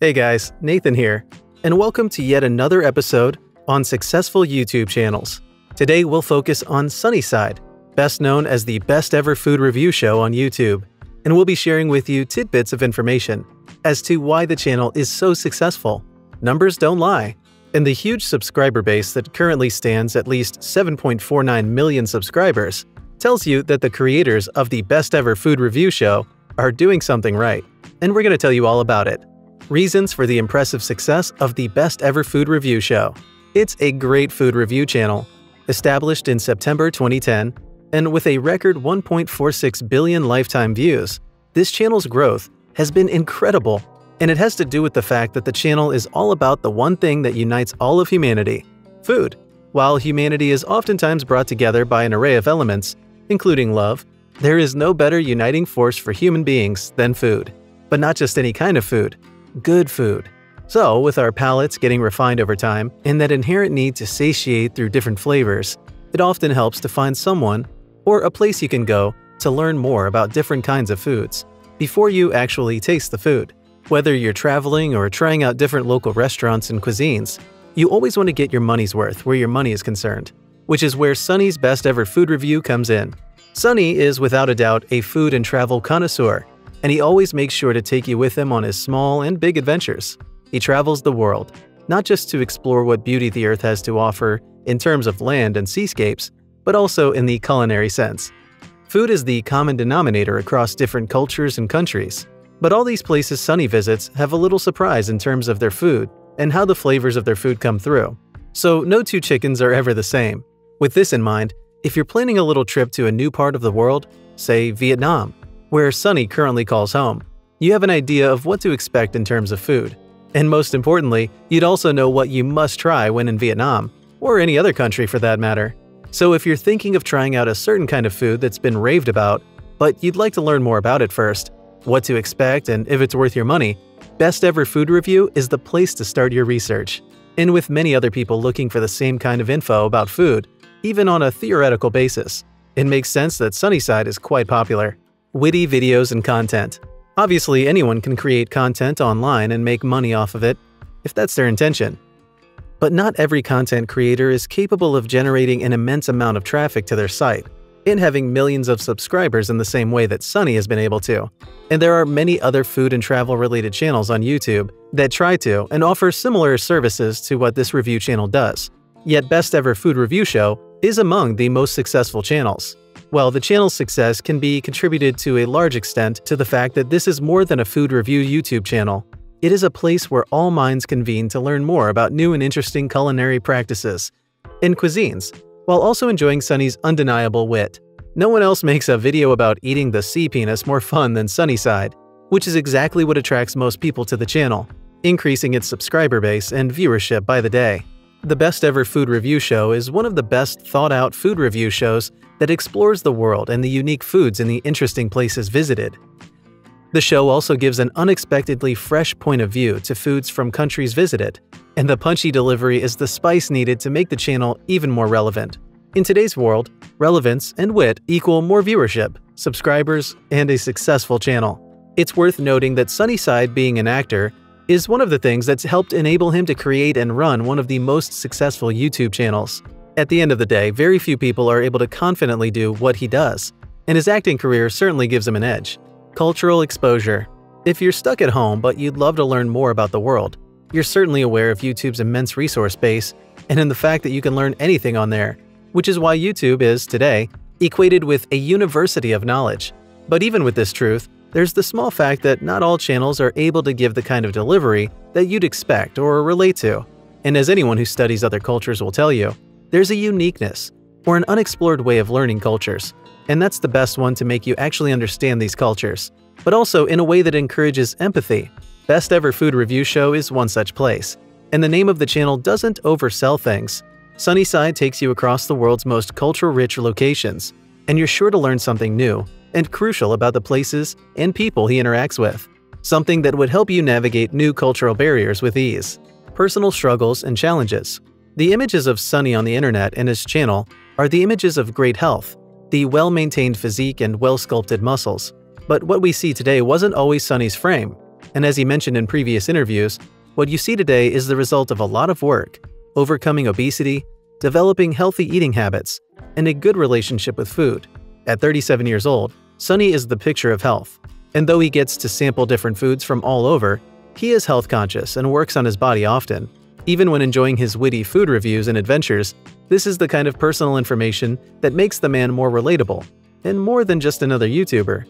Hey guys, Nathan here, and welcome to yet another episode on successful YouTube channels. Today we'll focus on Sonny Side, best known as the Best Ever Food review show on YouTube, and we'll be sharing with you tidbits of information as to why the channel is so successful. Numbers don't lie, and the huge subscriber base that currently stands at least 7.49 million subscribers tells you that the creators of the Best Ever Food review show are doing something right, and we're going to tell you all about it. Reasons for the impressive success of the Best Ever Food review show. It's a great food review channel, established in September 2010, and with a record 1.46 billion lifetime views. This channel's growth has been incredible, and it has to do with the fact that the channel is all about the one thing that unites all of humanity: food. While humanity is oftentimes brought together by an array of elements, including love, there is no better uniting force for human beings than food. But not just any kind of food. Good food. So, with our palates getting refined over time and that inherent need to satiate through different flavors, it often helps to find someone or a place you can go to learn more about different kinds of foods before you actually taste the food. Whether you're traveling or trying out different local restaurants and cuisines, you always want to get your money's worth where your money is concerned, which is where Sonny's Best Ever Food review comes in. Sonny is without a doubt a food and travel connoisseur, and he always makes sure to take you with him on his small and big adventures. He travels the world, not just to explore what beauty the earth has to offer in terms of land and seascapes, but also in the culinary sense. Food is the common denominator across different cultures and countries, but all these places Sonny visits have a little surprise in terms of their food and how the flavors of their food come through. So no two chickens are ever the same. With this in mind, if you're planning a little trip to a new part of the world, say Vietnam, where Sonny currently calls home, you have an idea of what to expect in terms of food. And most importantly, you'd also know what you must try when in Vietnam, or any other country for that matter. So if you're thinking of trying out a certain kind of food that's been raved about, but you'd like to learn more about it first, what to expect and if it's worth your money, Best Ever Food Review is the place to start your research. And with many other people looking for the same kind of info about food, even on a theoretical basis, it makes sense that Sonny Side is quite popular. Witty videos and content. Obviously, anyone can create content online and make money off of it, if that's their intention. But not every content creator is capable of generating an immense amount of traffic to their site and having millions of subscribers in the same way that Sonny has been able to. And there are many other food and travel related channels on YouTube that try to and offer similar services to what this review channel does. Yet Best Ever Food Review Show is among the most successful channels. Well, the channel's success can be contributed to a large extent to the fact that this is more than a food review YouTube channel. It is a place where all minds convene to learn more about new and interesting culinary practices and cuisines, while also enjoying Sonny's undeniable wit. No one else makes a video about eating the sea penis more fun than Sonny Side, which is exactly what attracts most people to the channel, increasing its subscriber base and viewership by the day. The Best Ever Food Review Show is one of the best thought-out food review shows that explores the world and the unique foods in the interesting places visited. The show also gives an unexpectedly fresh point of view to foods from countries visited, and the punchy delivery is the spice needed to make the channel even more relevant. In today's world, relevance and wit equal more viewership, subscribers, and a successful channel. It's worth noting that Sonny Side, being an actor, is one of the things that's helped enable him to create and run one of the most successful YouTube channels. At the end of the day, very few people are able to confidently do what he does, and his acting career certainly gives him an edge. Cultural exposure. If you're stuck at home but you'd love to learn more about the world, you're certainly aware of YouTube's immense resource base and in the fact that you can learn anything on there, which is why YouTube is, today, equated with a university of knowledge. But even with this truth, there's the small fact that not all channels are able to give the kind of delivery that you'd expect or relate to. And as anyone who studies other cultures will tell you, there's a uniqueness, or an unexplored way of learning cultures, and that's the best one to make you actually understand these cultures, but also in a way that encourages empathy. Best Ever Food Review Show is one such place, and the name of the channel doesn't oversell things. Sonny Side takes you across the world's most culture-rich locations, and you're sure to learn something new and crucial about the places and people he interacts with, something that would help you navigate new cultural barriers with ease. Personal struggles and challenges. The images of Sonny on the internet and his channel are the images of great health, the well-maintained physique and well-sculpted muscles. But what we see today wasn't always Sonny's frame. And as he mentioned in previous interviews, what you see today is the result of a lot of work, overcoming obesity, developing healthy eating habits, and a good relationship with food. At 37 years old, Sonny is the picture of health. And though he gets to sample different foods from all over, he is health conscious and works on his body often. Even when enjoying his witty food reviews and adventures, this is the kind of personal information that makes the man more relatable, and more than just another YouTuber.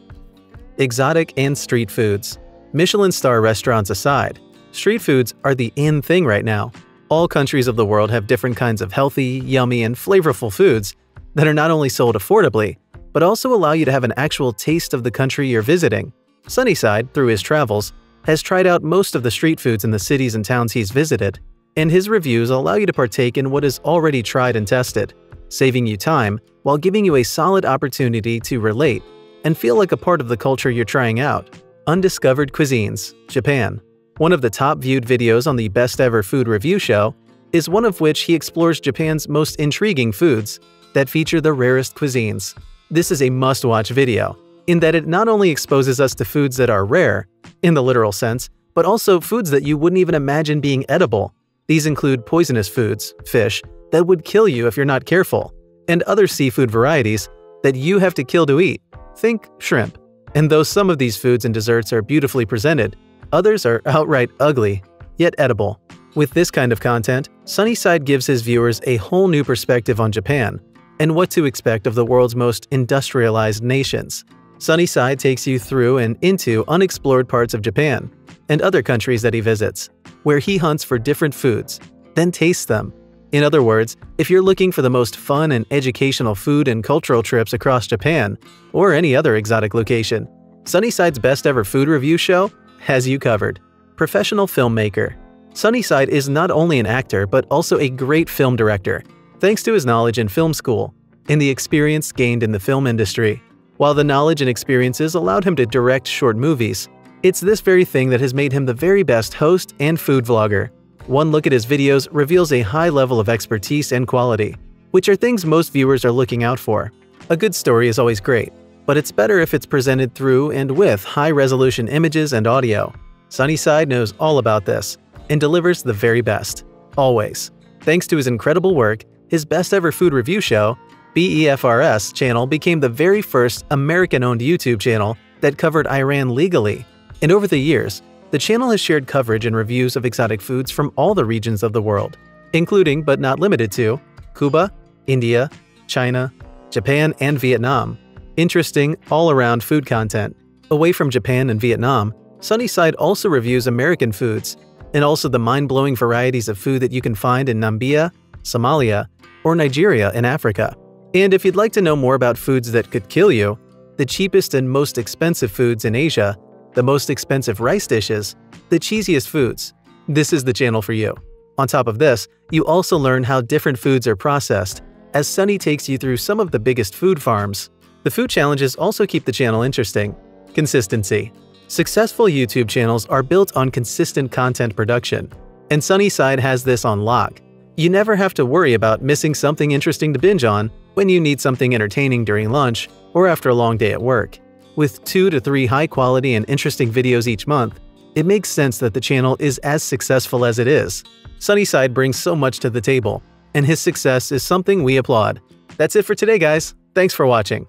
Exotic and street foods. Michelin star restaurants aside, street foods are the in thing right now. All countries of the world have different kinds of healthy, yummy, and flavorful foods that are not only sold affordably, but also allow you to have an actual taste of the country you're visiting. Sonny Side, through his travels, has tried out most of the street foods in the cities and towns he's visited, and his reviews allow you to partake in what is already tried and tested, saving you time while giving you a solid opportunity to relate and feel like a part of the culture you're trying out. Undiscovered Cuisines, Japan. One of the top viewed videos on the Best Ever Food review show is one of which he explores Japan's most intriguing foods that feature the rarest cuisines. This is a must-watch video, in that it not only exposes us to foods that are rare, in the literal sense, but also foods that you wouldn't even imagine being edible. These include poisonous foods, fish, that would kill you if you're not careful, and other seafood varieties that you have to kill to eat. Think shrimp. And though some of these foods and desserts are beautifully presented, others are outright ugly, yet edible. With this kind of content, Sonny Side gives his viewers a whole new perspective on Japan and what to expect of the world's most industrialized nations. Sonny Side takes you through and into unexplored parts of Japan and other countries that he visits, where he hunts for different foods, then tastes them. In other words, if you're looking for the most fun and educational food and cultural trips across Japan, or any other exotic location, Sonny Side's Best Ever Food review show has you covered. Professional filmmaker. Sonny Side is not only an actor but also a great film director, thanks to his knowledge in film school and the experience gained in the film industry. While the knowledge and experiences allowed him to direct short movies, it's this very thing that has made him the very best host and food vlogger. One look at his videos reveals a high level of expertise and quality, which are things most viewers are looking out for. A good story is always great, but it's better if it's presented through and with high-resolution images and audio. Sonny Side knows all about this and delivers the very best, always. Thanks to his incredible work, his Best Ever Food review show, BEFRS channel became the very first American-owned YouTube channel that covered Iran legally. And over the years, the channel has shared coverage and reviews of exotic foods from all the regions of the world, including but not limited to Cuba, India, China, Japan, and Vietnam. Interesting, all-around food content. Away from Japan and Vietnam, Sonny Side also reviews American foods, and also the mind-blowing varieties of food that you can find in Namibia, Somalia, or Nigeria in Africa. And if you'd like to know more about foods that could kill you, the cheapest and most expensive foods in Asia, the most expensive rice dishes, the cheesiest foods, this is the channel for you. On top of this, you also learn how different foods are processed, as Sonny takes you through some of the biggest food farms. The food challenges also keep the channel interesting. Consistency. Successful YouTube channels are built on consistent content production, and Sonny Side has this on lock. You never have to worry about missing something interesting to binge on when you need something entertaining during lunch or after a long day at work. With 2 to 3 high-quality and interesting videos each month, it makes sense that the channel is as successful as it is. Sonny Side brings so much to the table, and his success is something we applaud. That's it for today, guys. Thanks for watching.